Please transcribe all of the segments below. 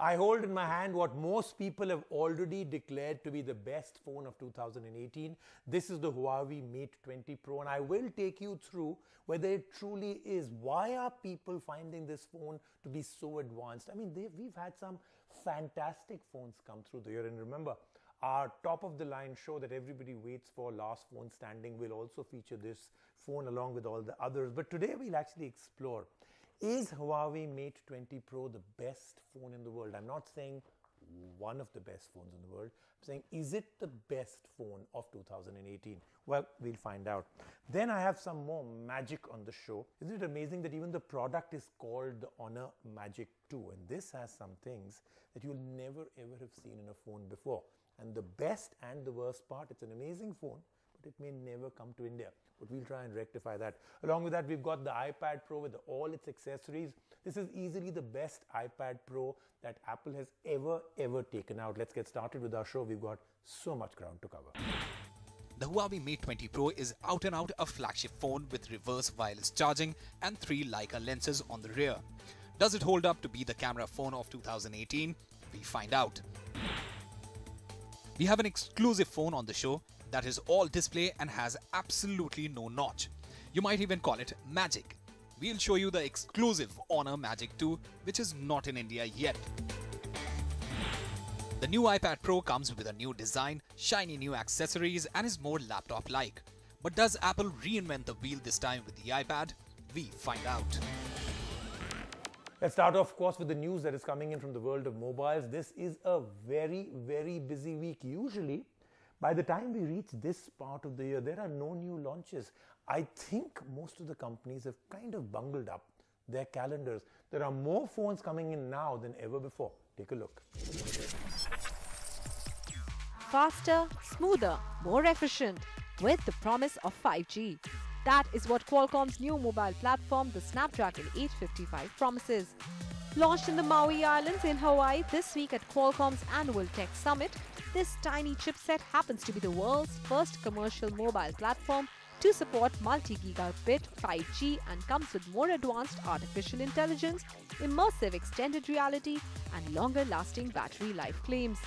I hold in my hand what most people have already declared to be the best phone of 2018. This is the Huawei Mate 20 Pro, and I will take you through whether it truly is. Why are people finding this phone to be so advanced? I mean, we've had some fantastic phones come through the year, and remember, our top-of-the-line show that everybody waits for, Last Phone Standing, will also feature this phone along with all the others. But today we'll actually explore, is Huawei Mate 20 Pro the best phone in the world? I'm not saying one of the best phones in the world. I'm saying, is it the best phone of 2018? Well, we'll find out. Then I have some more magic on the show. Isn't it amazing that even the product is called the Honor Magic 2? And this has some things that you'll never ever have seen in a phone before. And the best and the worst part, it's an amazing phone, but it may never come to India. But we'll try and rectify that. Along with that, we've got the iPad Pro with all its accessories. This is easily the best iPad Pro that Apple has ever taken out. Let's get started with our show. We've got so much ground to cover. The Huawei Mate 20 Pro is out and out a flagship phone with reverse wireless charging and 3 Leica lenses on the rear. Does it hold up to be the camera phone of 2018? We find out. We have an exclusive phone on the show that is all display and has absolutely no notch. You might even call it magic. We'll show you the exclusive Honor Magic 2, which is not in India yet. The new iPad Pro comes with a new design, shiny new accessories, and is more laptop-like. But does Apple reinvent the wheel this time with the iPad? We find out. Let's start off, of course, with the news that is coming in from the world of mobiles. This is a very busy week. Usually, by the time we reach this part of the year, there are no new launches. I think most of the companies have kind of bungled up their calendars. There are more phones coming in now than ever before. Take a look. Faster, smoother, more efficient, with the promise of 5G. That is what Qualcomm's new mobile platform, the Snapdragon 855, promises. Launched in the Maui Islands in Hawaii this week at Qualcomm's annual Tech Summit, this tiny chipset happens to be the world's first commercial mobile platform to support multi-gigabit 5G and comes with more advanced artificial intelligence, immersive extended reality, and longer-lasting battery life claims.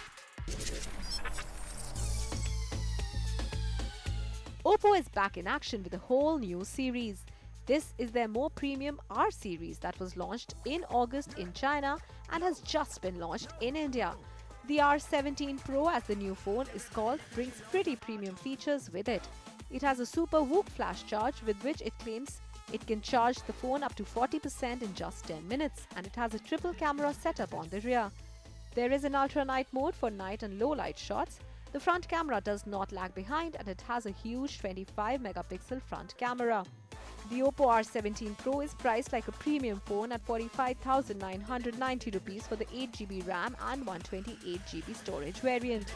OPPO is back in action with a whole new series. This is their more premium R series that was launched in August in China and has just been launched in India. The R17 Pro, as the new phone is called, brings pretty premium features with it. It has a super VOHRA flash charge with which it claims it can charge the phone up to 40% in just 10 minutes, and it has a triple camera setup on the rear. There is an ultra night mode for night and low light shots. The front camera does not lag behind and it has a huge 25 megapixel front camera. The OPPO R17 Pro is priced like a premium phone at 45,990 rupees for the 8GB RAM and 128GB storage variant.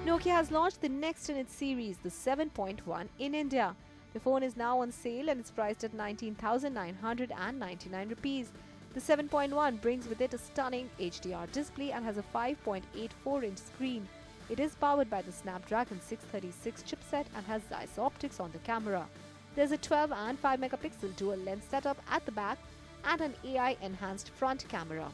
Nokia has launched the next in its series, the 7.1, in India. The phone is now on sale and it's priced at 19,999 rupees. The 7.1 brings with it a stunning HDR display and has a 5.84-inch screen. It is powered by the Snapdragon 636 chipset and has Zeiss optics on the camera. There's a 12 and 5 megapixel dual lens setup at the back and an AI-enhanced front camera.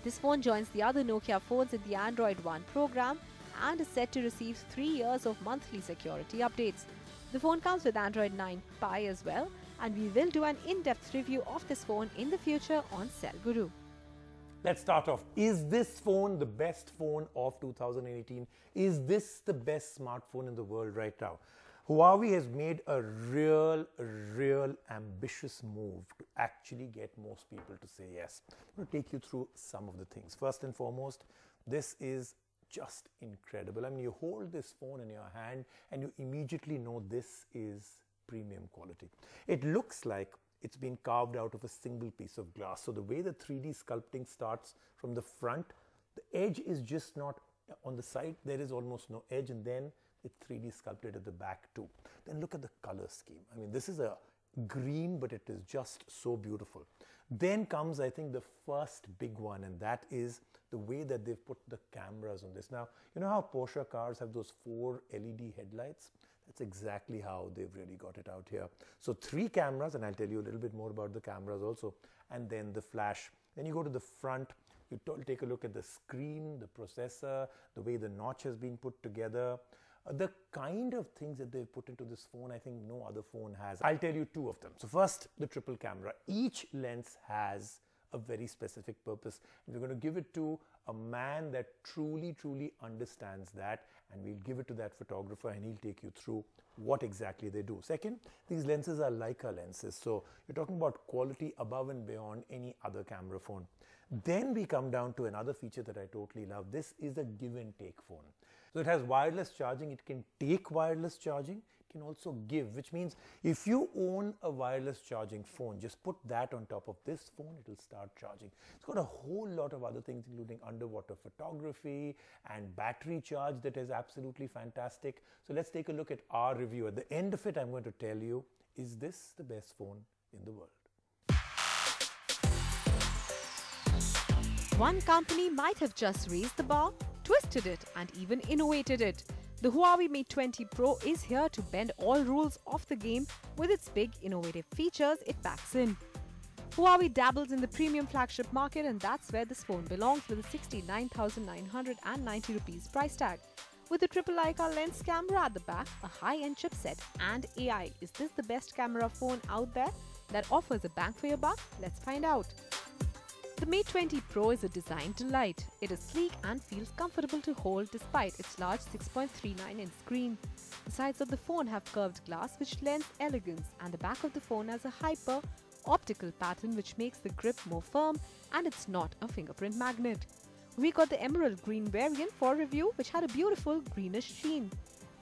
This phone joins the other Nokia phones in the Android One program and is set to receive 3 years of monthly security updates. The phone comes with Android 9 Pie as well, and we will do an in-depth review of this phone in the future on Cell Guru. Let's start off. Is this phone the best phone of 2018? Is this the best smartphone in the world right now? Huawei has made a real ambitious move to actually get most people to say yes. I'm going to take you through some of the things. First and foremost, this is just incredible. I mean, you hold this phone in your hand and you immediately know this is premium quality. It looks like it's been carved out of a single piece of glass. So the way the 3D sculpting starts from the front, the edge is just not on the side. There is almost no edge, and then it's 3D sculpted at the back too. Then look at the color scheme. I mean, this is a green, but it is just so beautiful. Then comes, I think, the first big one, and that is the way that they've put the cameras on this. Now, you know how Porsche cars have those 4 LED headlights? That's exactly how they've really got it out here. So 3 cameras, and I'll tell you a little bit more about the cameras also, and then the flash. Then you go to the front, you take a look at the screen, the processor, the way the notch has been put together. The kind of things that they've put into this phone, I think no other phone has. I'll tell you 2 of them. So first, the triple camera. Each lens has a very specific purpose. And we're going to give it to a man that truly understands that, and we'll give it to that photographer and he'll take you through what exactly they do. Second, these lenses are Leica lenses. So you're talking about quality above and beyond any other camera phone. Then we come down to another feature that I totally love. This is a give and take phone. So it has wireless charging. It can take wireless charging. It can also give, which means if you own a wireless charging phone, just put that on top of this phone, it will start charging. It's got a whole lot of other things, including underwater photography and battery charge that is absolutely fantastic. So let's take a look at our review. At the end of it, I'm going to tell you, is this the best phone in the world? One company might have just raised the bar, twisted it, and even innovated it. The Huawei Mate 20 Pro is here to bend all rules of the game with its big innovative features it packs in. Huawei dabbles in the premium flagship market, and that's where this phone belongs with a 69,990 rupees price tag. With a triple Leica lens camera at the back, a high-end chipset and AI, is this the best camera phone out there that offers a bang for your buck? Let's find out. The Mate 20 Pro is a design delight. It is sleek and feels comfortable to hold despite its large 6.39-inch screen. The sides of the phone have curved glass which lends elegance, and the back of the phone has a hyper optical pattern which makes the grip more firm, and it's not a fingerprint magnet. We got the emerald green variant for review, which had a beautiful greenish sheen.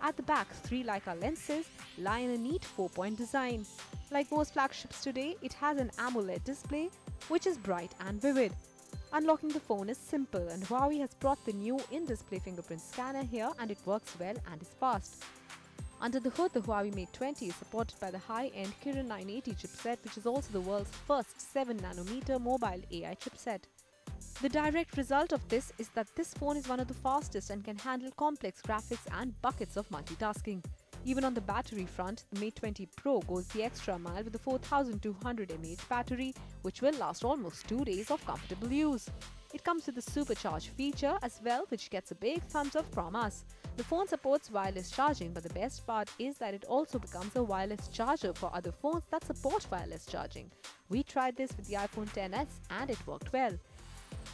At the back, 3 Leica lenses lie in a neat 4-point design. Like most flagships today, it has an AMOLED display which is bright and vivid. Unlocking the phone is simple, and Huawei has brought the new in-display fingerprint scanner here, and it works well and is fast. Under the hood, the Huawei Mate 20 is supported by the high-end Kirin 980 chipset, which is also the world's first 7nm mobile AI chipset. The direct result of this is that this phone is one of the fastest and can handle complex graphics and buckets of multitasking. Even on the battery front, the Mate 20 Pro goes the extra mile with a 4200 mAh battery, which will last almost 2 days of comfortable use. It comes with the SUPERCHARGE feature as well, which gets a big thumbs up from us. The phone supports wireless charging, but the best part is that it also becomes a wireless charger for other phones that support wireless charging. We tried this with the iPhone XS and it worked well.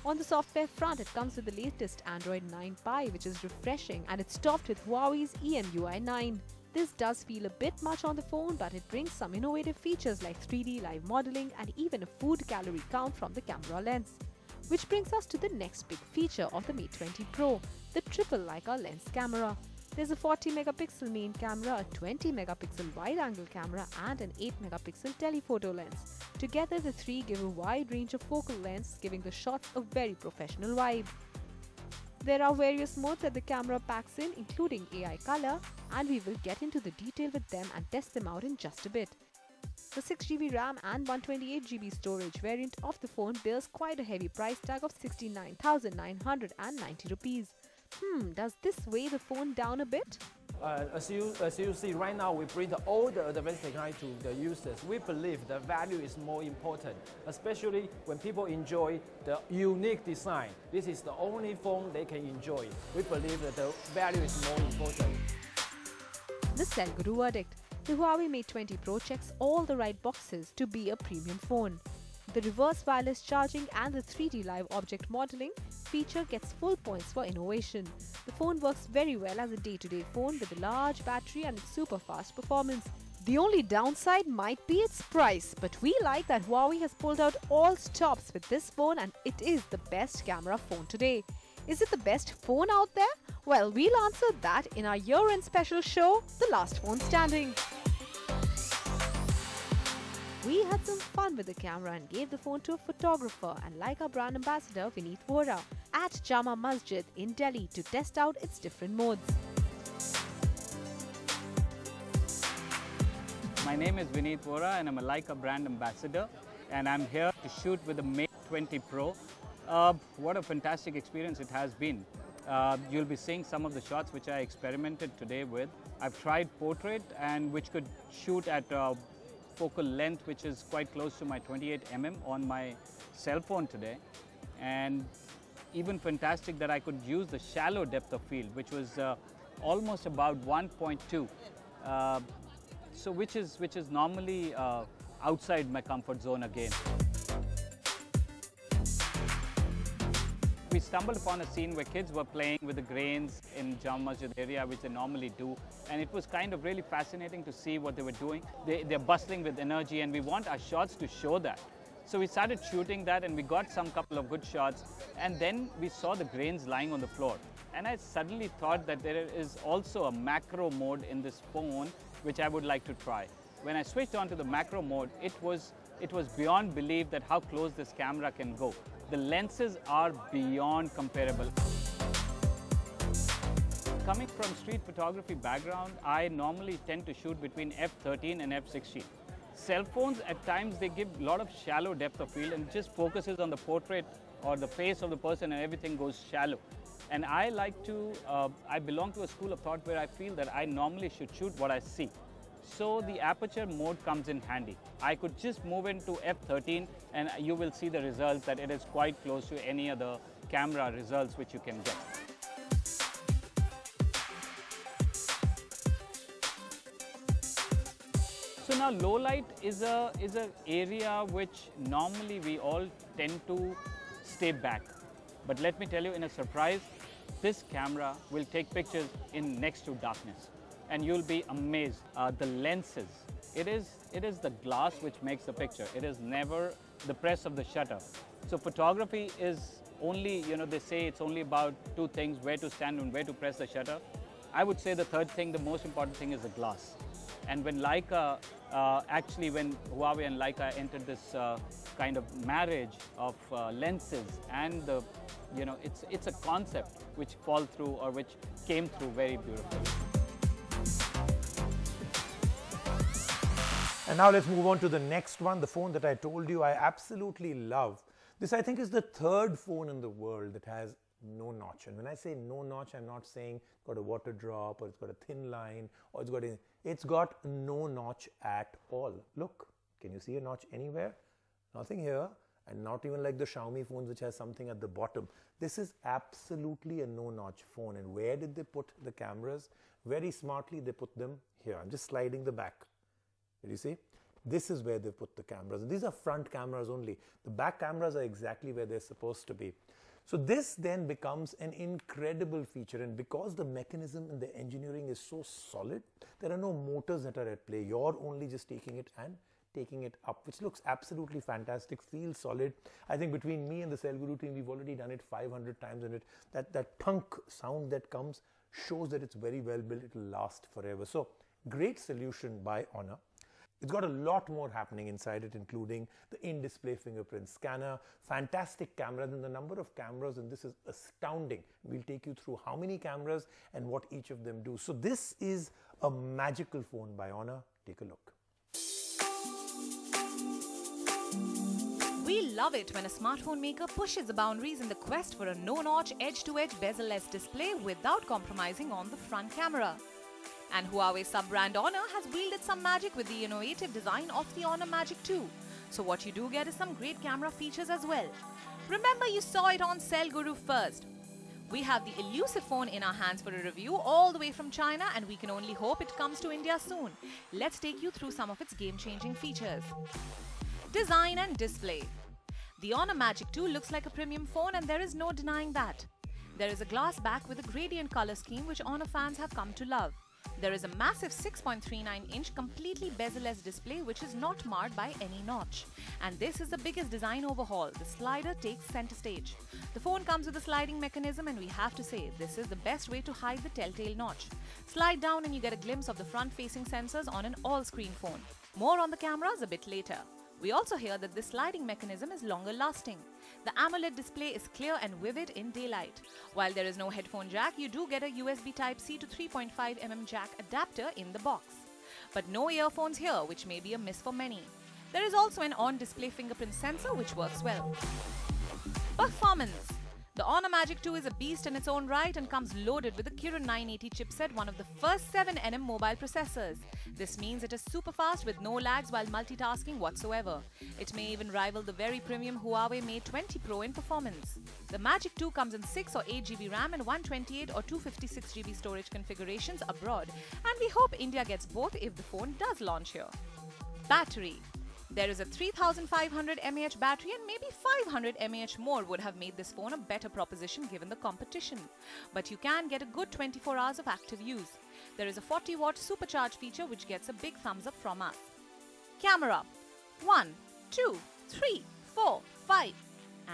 On the software front, it comes with the latest Android 9 Pie, which is refreshing, and it's topped with Huawei's EMUI 9. This does feel a bit much on the phone, but it brings some innovative features like 3D live modeling and even a food calorie count from the camera lens. Which brings us to the next big feature of the Mate 20 Pro, the triple Leica lens camera. There's a 40-megapixel main camera, a 20-megapixel wide-angle camera and an 8-megapixel telephoto lens. Together, the 3 give a wide range of focal lengths, giving the shots a very professional vibe. There are various modes that the camera packs in, including AI color, and we will get into the detail with them and test them out in just a bit. The 6GB RAM and 128GB storage variant of the phone bears quite a heavy price tag of 69,990 rupees. Does this weigh the phone down a bit? As you see right now, we bring all the advanced technology to the users. We believe the value is more important, especially when people enjoy the unique design. This is the only phone they can enjoy. We believe that the value is more important. The Cell Guru verdict. The Huawei Mate 20 Pro checks all the right boxes to be a premium phone. The reverse wireless charging and the 3D live object modeling feature gets full points for innovation. The phone works very well as a day-to-day phone with a large battery and its super fast performance. The only downside might be its price, but we like that Huawei has pulled out all stops with this phone, and it is the best camera phone today. Is it the best phone out there? Well, we'll answer that in our year-end special show, The Last Phone Standing. We had some fun with the camera and gave the phone to a photographer and Leica brand ambassador VINEET VOHRA at Jama Masjid in Delhi to test out its different modes. My name is VINEET VOHRA and I'm a Leica brand ambassador, and I'm here to shoot with the Mate 20 Pro. What a fantastic experience it has been. You'll be seeing some of the shots which I experimented today with. I've tried portrait, and which could shoot at focal length which is quite close to my 28mm on my cell phone today, and even fantastic that I could use the shallow depth of field, which was almost about 1.2, so which is normally outside my comfort zone again. We stumbled upon a scene where kids were playing with the grains in Jama Masjid area, which they normally do, and it was kind of really fascinating to see what they were doing. They're bustling with energy, and we want our shots to show that. So we started shooting that, and we got some couple of good shots, and then we saw the grains lying on the floor. And I suddenly thought that there is also a macro mode in this phone, which I would like to try. When I switched on to the macro mode, it was beyond belief that how close this camera can go. The lenses are beyond comparable. Coming from street photography background, I normally tend to shoot between f13 and f16. Cell phones, at times, they give a lot of shallow depth of field and just focuses on the portrait or the face of the person, and everything goes shallow. And I like to, I belong to a school of thought where I feel that I normally should shoot what I see. So the aperture mode comes in handy. I could just move into f13 and you will see the results that it is quite close to any other camera results which you can get. So now low light is a area which normally we all tend to stay back. But let me tell you, in a surprise, this camera will take pictures in next to darkness. And you'll be amazed. The lenses, it is the glass which makes the picture. It is never the press of the shutter. So photography is only, they say it's only about two things, where to stand and where to press the shutter. I would say the third thing, the most important thing, is the glass. And when Leica, actually when Huawei and Leica entered this kind of marriage of lenses and the, it's a concept which fall through or which came through very beautifully. And now let's move on to the next one, the phone that I told you I absolutely love. This, I think, is the third phone in the world that has no notch. And when I say no notch, I'm not saying it's got a water drop or it's got a thin line or it's got no notch at all. Look, can you see a notch anywhere? Nothing here, and not even like the Xiaomi phones which has something at the bottom. This is absolutely a no notch phone. And where did they put the cameras? Very smartly, they put them here. I'm just sliding the back. Did you see? This is where they put the cameras. And these are front cameras only. The back cameras are exactly where they're supposed to be. So this then becomes an incredible feature, and because the mechanism and the engineering is so solid, there are no motors that are at play. You're only just taking it and taking it up, which looks absolutely fantastic, feels solid. I think between me and the Cell Guru team, we've already done it 500 times, and that punk sound that comes shows that it's very well built. It'll last forever. So great solution by Honor. It's got a lot more happening inside it, including the in-display fingerprint scanner, fantastic cameras, and the number of cameras, and this is astounding. We'll take you through how many cameras and what each of them do. So this is a magical phone by Honor. Take a look. We love it when a smartphone maker pushes the boundaries in the quest for a no-notch, edge-to-edge bezel-less display without compromising on the front camera. And Huawei sub-brand Honor has wielded some magic with the innovative design of the Honor Magic 2. So what you do get is some great camera features as well. Remember, you saw it on Cell Guru first. We have the elusive phone in our hands for a review all the way from China, and we can only hope it comes to India soon. Let's take you through some of its game-changing features. Design and display. The Honor Magic 2 looks like a premium phone, and there is no denying that. There is a glass back with a gradient color scheme which Honor fans have come to love. There is a massive 6.39-inch completely bezel-less display which is not marred by any notch. And this is the biggest design overhaul. The slider takes center stage. The phone comes with a sliding mechanism, and we have to say this is the best way to hide the telltale notch. Slide down and you get a glimpse of the front-facing sensors on an all-screen phone. More on the cameras a bit later. We also hear that this sliding mechanism is longer lasting. The AMOLED display is clear and vivid in daylight. While there is no headphone jack, you do get a USB Type-C to 3.5mm jack adapter in the box. But no earphones here, which may be a miss for many. There is also an on-display fingerprint sensor which works well. Performance. The Honor Magic 2 is a beast in its own right and comes loaded with the Kirin 980 chipset, one of the first 7nm mobile processors. This means it is super fast with no lags while multitasking whatsoever. It may even rival the very premium Huawei Mate 20 Pro in performance. The Magic 2 comes in 6 or 8GB RAM and 128 or 256GB storage configurations abroad, and we hope India gets both if the phone does launch here. Battery. There is a 3500 mAh battery, and maybe 500 mAh more would have made this phone a better proposition given the competition. But you can get a good 24 hours of active use. There is a 40-watt supercharge feature which gets a big thumbs up from us. Camera. 1, 2, 3, 4, 5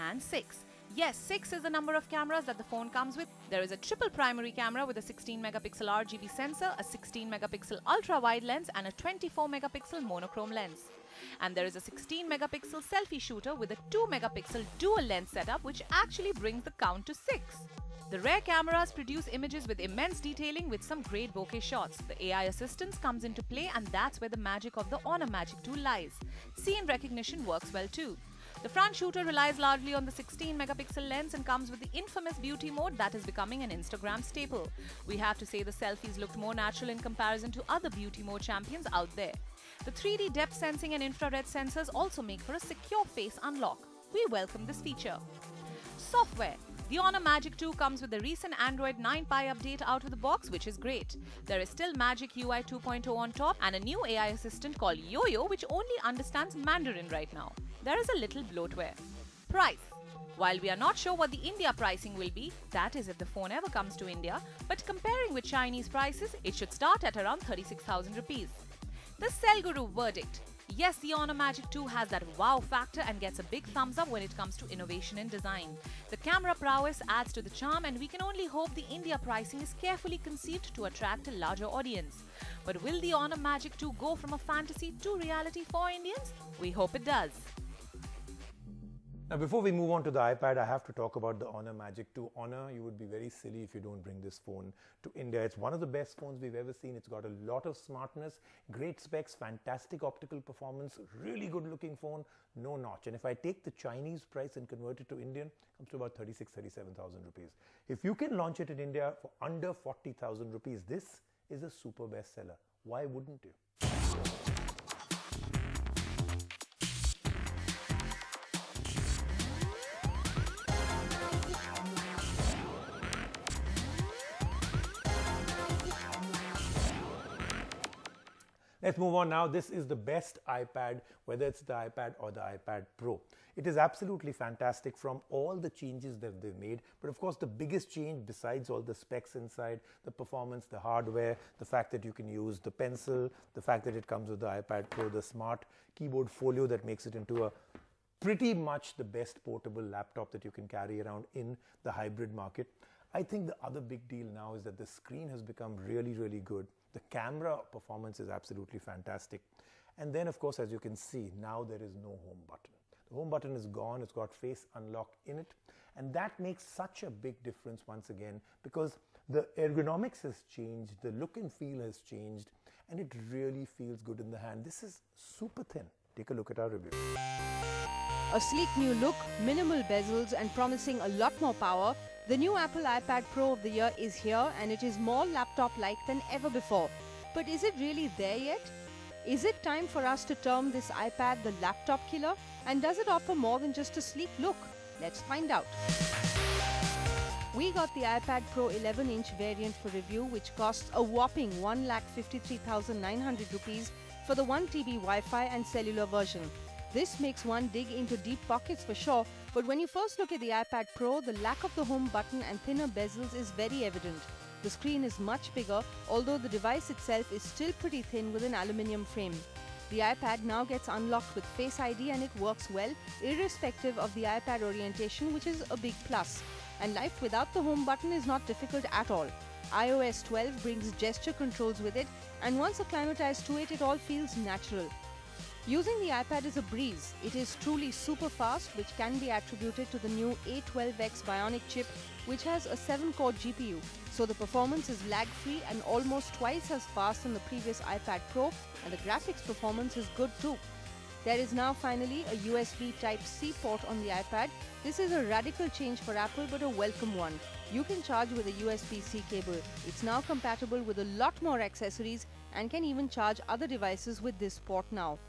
and 6. Yes, 6 is the number of cameras that the phone comes with. There is a triple primary camera with a 16-megapixel RGB sensor, a 16-megapixel ultra-wide lens and a 24-megapixel monochrome lens. And there is a 16-megapixel selfie shooter with a 2-megapixel dual lens setup, which actually brings the count to 6. The rear cameras produce images with immense detailing with some great bokeh shots. The AI assistance comes into play, and that's where the magic of the Honor Magic 2 lies. Scene recognition works well too. The front shooter relies largely on the 16-megapixel lens and comes with the infamous beauty mode that is becoming an Instagram staple. We have to say the selfies looked more natural in comparison to other beauty mode champions out there. The 3D depth sensing and infrared sensors also make for a secure face unlock. We welcome this feature. Software. The Honor Magic 2 comes with the recent Android 9 Pie update out of the box, which is great. There is still Magic UI 2.0 on top and a new AI assistant called Yo-Yo, which only understands Mandarin right now. There is a little bloatware. Price. While we are not sure what the India pricing will be, that is if the phone ever comes to India, but comparing with Chinese prices, it should start at around 36,000 rupees. The Cell Guru verdict. Yes, the Honor Magic 2 has that wow factor and gets a big thumbs up when it comes to innovation and design. The camera prowess adds to the charm, and we can only hope the India pricing is carefully conceived to attract a larger audience. But will the Honor Magic 2 go from a fantasy to reality for Indians? We hope it does. Now, before we move on to the iPad, I have to talk about the Honor Magic 2. Honor, you would be very silly if you don't bring this phone to India. It's one of the best phones we've ever seen. It's got a lot of smartness, great specs, fantastic optical performance, really good looking phone, no notch. And if I take the Chinese price and convert it to Indian, it comes to about 37,000 rupees. If you can launch it in India for under 40,000 rupees, this is a super bestseller. Why wouldn't you? Let's move on now. This is the best iPad, whether it's the iPad or the iPad Pro. It is absolutely fantastic from all the changes that they've made. But of course, the biggest change, besides all the specs inside, the performance, the hardware, the fact that you can use the pencil, the fact that it comes with the iPad Pro, the smart keyboard folio that makes it into a pretty much the best portable laptop that you can carry around in the hybrid market. I think the other big deal now is that the screen has become really, really good. The camera performance is absolutely fantastic. And then, of course, as you can see, now there is no home button. The home button is gone. It's got face unlock in it. And that makes such a big difference once again, because the ergonomics has changed, the look and feel has changed, and it really feels good in the hand. This is super thin. Take a look at our review. A sleek new look, minimal bezels and promising a lot more power, the new Apple iPad Pro of the year is here, and it is more laptop-like than ever before. But is it really there yet? Is it time for us to term this iPad the laptop killer? And does it offer more than just a sleek look? Let's find out. We got the iPad Pro 11-inch variant for review, which costs a whopping 1,53,900 rupees for the 1 TB Wi-Fi and cellular version. This makes one dig into deep pockets for sure, but when you first look at the iPad Pro, the lack of the home button and thinner bezels is very evident. The screen is much bigger, although the device itself is still pretty thin with an aluminium frame. The iPad now gets unlocked with Face ID, and it works well, irrespective of the iPad orientation, which is a big plus. And life without the home button is not difficult at all. iOS 12 brings gesture controls with it, and once acclimatized to it, it all feels natural. Using the iPad is a breeze. It is truly super fast, which can be attributed to the new A12X BIONIC chip, which has a 7-core GPU, so the performance is lag-free and almost twice as fast than the previous iPad Pro, and the graphics performance is good too. There is now finally a USB Type-C port on the iPad. This is a radical change for Apple, but a welcome one. You can charge with a USB-C cable. It's now compatible with a lot more accessories and can even charge other devices with this port now.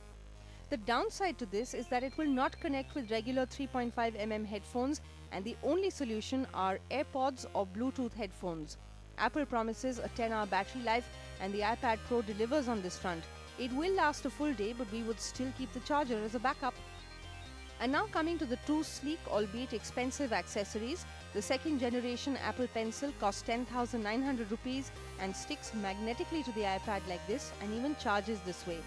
The downside to this is that it will not connect with regular 3.5mm headphones, and the only solution are AirPods or Bluetooth headphones. Apple promises a 10-hour battery life, and the iPad Pro delivers on this front. It will last a full day, but we would still keep the charger as a backup. And now coming to the two sleek, albeit expensive accessories, the second generation Apple Pencil costs 10,900 rupees and sticks magnetically to the iPad like this and even charges this way.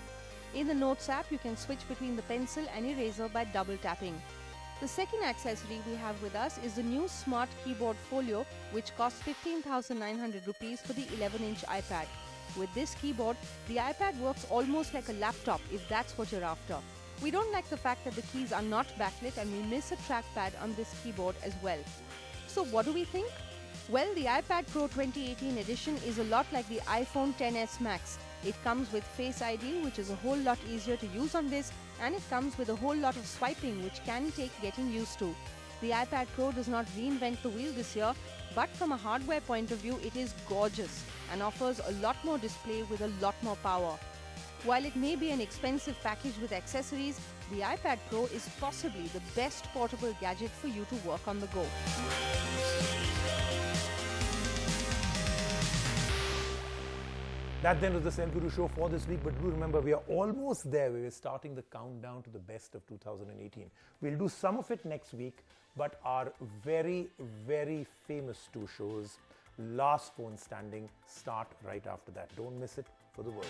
In the Notes app, you can switch between the pencil and eraser by double tapping. The second accessory we have with us is the new Smart Keyboard Folio, which costs 15,900 rupees for the 11-inch iPad. With this keyboard, the iPad works almost like a laptop if that's what you're after. We don't like the fact that the keys are not backlit, and we miss a trackpad on this keyboard as well. So what do we think? Well, the iPad Pro 2018 edition is a lot like the iPhone XS Max. It comes with Face ID, which is a whole lot easier to use on this, and it comes with a whole lot of swiping, which can take getting used to. The iPad Pro does not reinvent the wheel this year, but from a hardware point of view, it is gorgeous and offers a lot more display with a lot more power. While it may be an expensive package with accessories, the iPad Pro is possibly the best portable gadget for you to work on the go. That then was the Cell Guru show for this week, but do remember we are almost there. We are starting the countdown to the best of 2018. We'll do some of it next week, but our very, very famous two shows, Last Phone Standing, start right after that. Don't miss it for the world.